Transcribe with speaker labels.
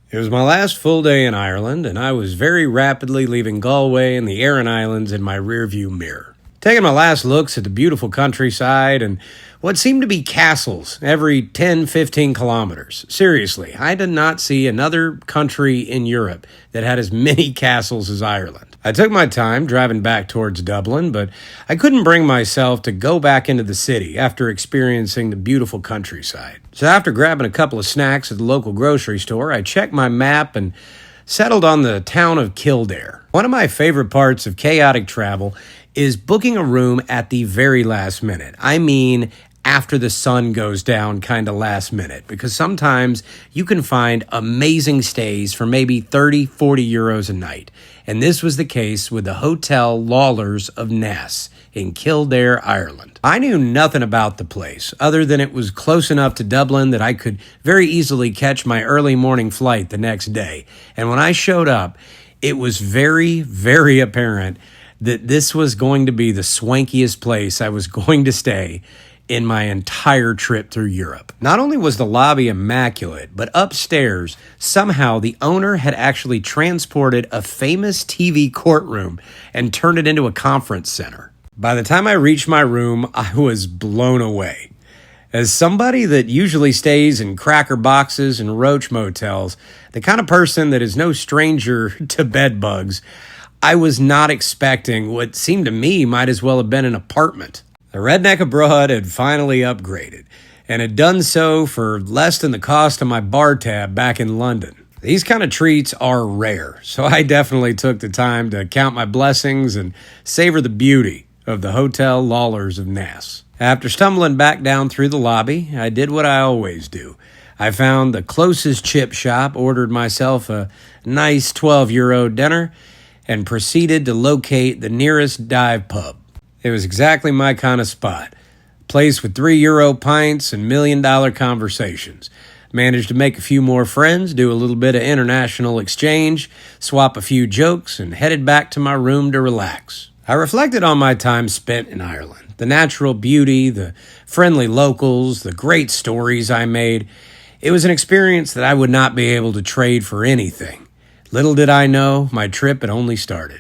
Speaker 1: It was my last full day in Ireland, and I was very rapidly leaving Galway and the Aran Islands in my rearview mirror. Taking my last looks at the beautiful countryside and what seemed to be castles every 10-15 kilometers. Seriously, I did not see another country in Europe that had as many castles as Ireland. I took my time driving back towards Dublin, but I couldn't bring myself to go back into the city after experiencing the beautiful countryside. So after grabbing a couple of snacks at the local grocery store, I checked my map and settled on the town of Kildare. One of my favorite parts of chaotic travel is booking a room at the very last minute. I mean, after the sun goes down kind of last minute, because sometimes you can find amazing stays for maybe 30-40 euros a night. And this was the case with the Hotel Lawlers of Naas in Kildare, Ireland. I knew nothing about the place other than it was close enough to Dublin that I could very easily catch my early morning flight the next day. And when I showed up, it was very, very apparent that this was going to be the swankiest place I was going to stay in my entire trip through Europe. Not only was the lobby immaculate, but upstairs, somehow the owner had actually transported a famous TV courtroom and turned it into a conference center. By the time I reached my room, I was blown away. As somebody that usually stays in cracker boxes and roach motels, the kind of person that is no stranger to bed bugs, I was not expecting what seemed to me might as well have been an apartment. The Redneck abroad had finally upgraded, and had done so for less than the cost of my bar tab back in London. These kind of treats are rare, so I definitely took the time to count my blessings and savor the beauty of the Hotel Lawlers of Naas. After stumbling back down through the lobby, I did what I always do. I found the closest chip shop, ordered myself a nice 12-euro dinner, and proceeded to locate the nearest dive pub. It was exactly my kind of spot. Place with 3-euro pints and million-dollar conversations. Managed to make a few more friends, do a little bit of international exchange, swap a few jokes, and headed back to my room to relax. I reflected on my time spent in Ireland. The natural beauty, the friendly locals, the great stories I made. It was an experience that I would not be able to trade for anything. Little did I know, my trip had only started.